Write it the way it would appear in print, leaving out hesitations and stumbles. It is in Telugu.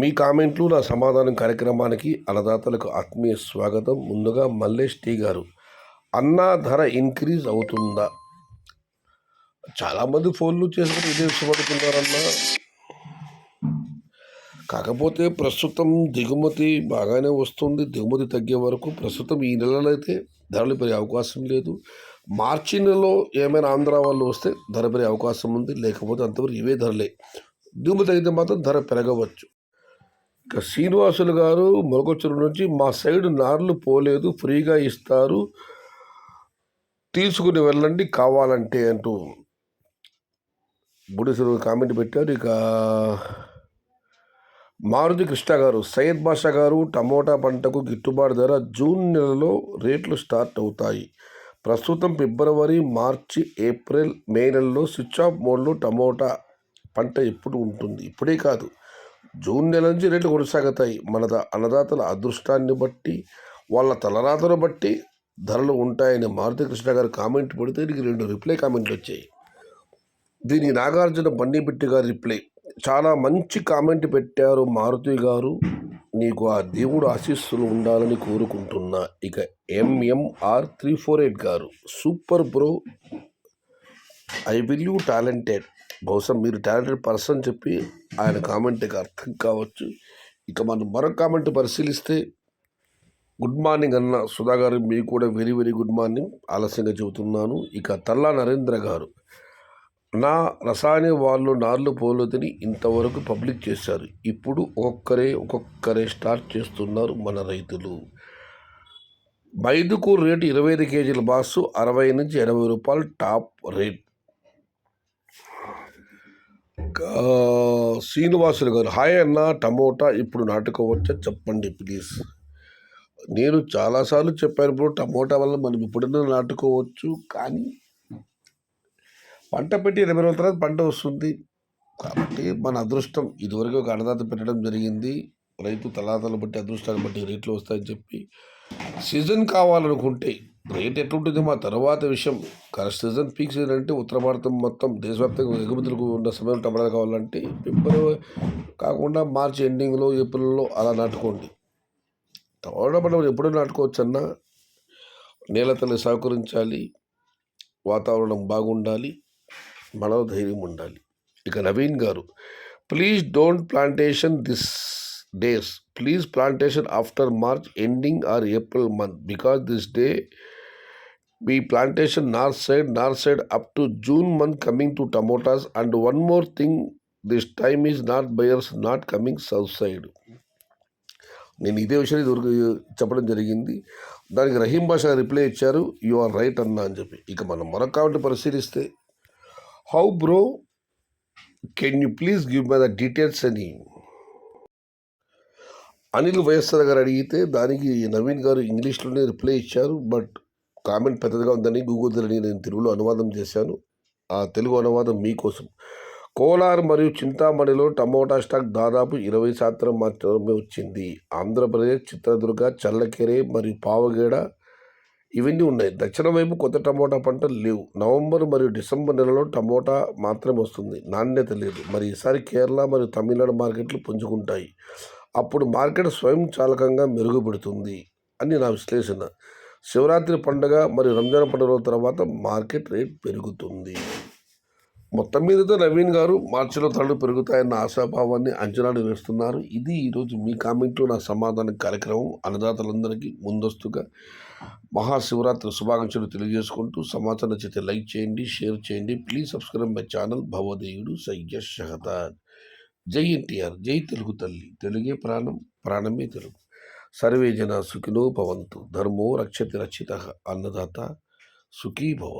మీ కామెంట్లు నా సమాధానం కార్యక్రమానికి అన్నదాతలకు ఆత్మీయ స్వాగతం. ముందుగా మల్లేష్ టీ గారు, అన్నా ధర ఇంక్రీజ్ అవుతుందా? చాలామంది ఫోన్లు చేసుకుని ఇదే ఇష్టపడుతున్నారన్నా. కాకపోతే ప్రస్తుతం దిగుమతి బాగానే వస్తుంది. దిగుమతి తగ్గే వరకు ప్రస్తుతం ఈ నెలలో అయితే ధరలు పెరిగే అవకాశం లేదు. మార్చి నెలలో ఏమైనా ఆంధ్ర వాళ్ళు వస్తే ధర పెరిగే అవకాశం ఉంది. లేకపోతే అంతవరకు ఇవే ధరలే. దిగుమతి అయితే మాత్రం ధర పెరగవచ్చు. ఇక శ్రీనివాసులు గారు మొలకొచ్చురు నుంచి, మా సైడ్ నార్లు పోలేదు, ఫ్రీగా ఇస్తారు, తీసుకుని వెళ్ళండి కావాలంటే అంటూ బుడిసరు కామెంట్ పెట్టారు. ఇక మారుతి కృష్ణ గారు, సయ్యద్ బాషా గారు, టమోటా పంటకు గిట్టుబాటు ధర జూన్ నెలలో రేట్లు స్టార్ట్ అవుతాయి. ప్రస్తుతం ఫిబ్రవరి, మార్చి, ఏప్రిల్, మే నెలలో స్విచ్ ఆఫ్ మోడ్లో టమోటా పంట ఎప్పుడు ఉంటుంది. ఇప్పుడే కాదు, జూన్ నెల నుంచి రేట్లు కొనసాగుతాయి. మన అన్నదాతల అదృష్టాన్ని బట్టి, వాళ్ళ తలరాతను బట్టి ధరలు ఉంటాయని మారుతి కృష్ణ గారు కామెంట్ పెడితే నీకు 2 రిప్లై కామెంట్లు వచ్చాయి. దీనికి నాగార్జున బండిపెట్టి గారు రిప్లై, చాలా మంచి కామెంట్ పెట్టారు మారుతి గారు, నీకు ఆ దేవుడు ఆశీస్సులు ఉండాలని కోరుకుంటున్నా. ఇక MMR 348 గారు, super bro, I will you talented. బహుశా మీరు టాలెంటెడ్ పర్సన్ చెప్పి ఆయన కామెంట్కి అర్థం కావచ్చు. ఇక మనం మరొక కామెంట్ పరిశీలిస్తే, గుడ్ మార్నింగ్ అన్న సుధా గారు, మీకు కూడా వెరీ వెరీ గుడ్ మార్నింగ్, ఆలస్యంగా చెబుతున్నాను. ఇక తల్లా నరేంద్ర గారు, నా రసాయన వాళ్ళు నార్లు పోలేదని ఇంతవరకు పబ్లిక్ చేశారు. ఇప్పుడు ఒక్కొక్కరే స్టార్ట్ చేస్తున్నారు మన రైతులు. మైదుకూరు రేటు 25 కేజీల బాక్సు 60 నుంచి 80 రూపాయలు టాప్ రేట్. శ్రీనివాసులు గారు, హాయ్ అన్న, టమోటా ఇప్పుడు నాటుకోవచ్చా చెప్పండి ప్లీజ్. నేను చాలాసార్లు చెప్పాను బ్రో, టమోటా వల్ల మనం ఎప్పుడైనా నాటుకోవచ్చు, కానీ పంట పెట్టి 20 రోజుల తర్వాత పంట వస్తుంది. కాబట్టి మన అదృష్టం. ఇదివరకు ఒక అన్నదాత పెట్టడం జరిగింది. రైతు తలాతలు బట్టి అదృష్టాన్ని బట్టి రేట్లు వస్తాయని చెప్పి, సీజన్ కావాలనుకుంటే రేట్ ఎట్లుంటుంది మా తర్వాత విషయం. కరెక్ట్ సీజన్, పీక్ సీజన్ అంటే ఉత్తర భారతం మొత్తం దేశవ్యాప్తంగా ఎగుమతులకు ఉన్న సమయంలో టమాటా కావాలంటే ఫిబ్రవరి కాకుండా మార్చి ఎండింగ్లో, ఏప్రిల్లో అలా నాటుకోండి. టమాటా పంట ఎప్పుడూ నాటుకోవచ్చు అన్న. నేల తల్లి సహకరించాలి, వాతావరణం బాగుండాలి, మనలో ధైర్యం ఉండాలి. ఇక నవీన్ గారు, please don't plantation this days, please plantation after March ending or April month, because this day we plantation north side up to June month coming to tomatoes, and one more thing, this time is not buyers not coming south side. నేను ఇదే విషయం ఇదివరకు చెప్పడం జరిగింది. దానికి రహీం బాషా రిప్లై ఇచ్చారు, యు ఆర్ రైట్ అన్నా అని చెప్పి. ఇక మనం మరొక కాబట్టి పరిశీలిస్తే, how bro can you please give my the details అని అనిల్ వైఎస్ఆర్ గారు అడిగితే, దానికి నవీన్ గారు ఇంగ్లీష్లోనే రిప్లై ఇచ్చారు. బట్ కామెంట్ పెద్దదిగా ఉందని గూగుల్ని నేను తెలుగులో అనువాదం చేశాను. ఆ తెలుగు అనువాదం మీకోసం. కోలార్ మరియు చింతామణిలో టమోటా స్టాక్ దాదాపు 20% మాత్రమే వచ్చింది. ఆంధ్రప్రదేశ్, చిత్రదుర్గ, చల్లకెరె మరియు పావగేడ ఇవన్నీ ఉన్నాయి. దక్షిణ వైపు కొత్త టమోటా పంటలు లేవు. నవంబర్ మరియు డిసెంబర్ నెలలో టమోటా మాత్రమే వస్తుంది, నాణ్యత లేదు. మరి ఈసారి కేరళ మరియు తమిళనాడు మార్కెట్లు పుంజుకుంటాయి. అప్పుడు మార్కెట్ స్వయం చాలకంగా మెరుగుపడుతుంది అని నా విశ్లేషణ. శివరాత్రి పండుగ మరియు రంజాన్ పండుగ తర్వాత మార్కెట్ రేట్ పెరుగుతుంది. మొత్తం మీదతో నవీన్ గారు మార్చిలో ధరలు పెరుగుతాయన్న ఆశాభావాన్ని అంచనాలు వేస్తున్నారు. ఇది ఈరోజు మీ కామెంట్లో నా సమాధాన కార్యక్రమం. అన్నదాతలందరికీ ముందస్తుగా మహాశివరాత్రి శుభాకాంక్షలు తెలియజేసుకుంటూ, సమాచారం నచ్చితే లైక్ చేయండి, షేర్ చేయండి. Please subscribe my channel. భవదేవుడు సయ్యద్ షహదాద్. జై ఎన్టీఆర్, జై తెలుగు తల్లి, తెలుగే ప్రాణం, ప్రాణమే తెలుగు. సర్వే జన సుఖినో భవంతు, ధర్మో రక్షతి రక్షితః, అన్నదాత సుఖీ భవ.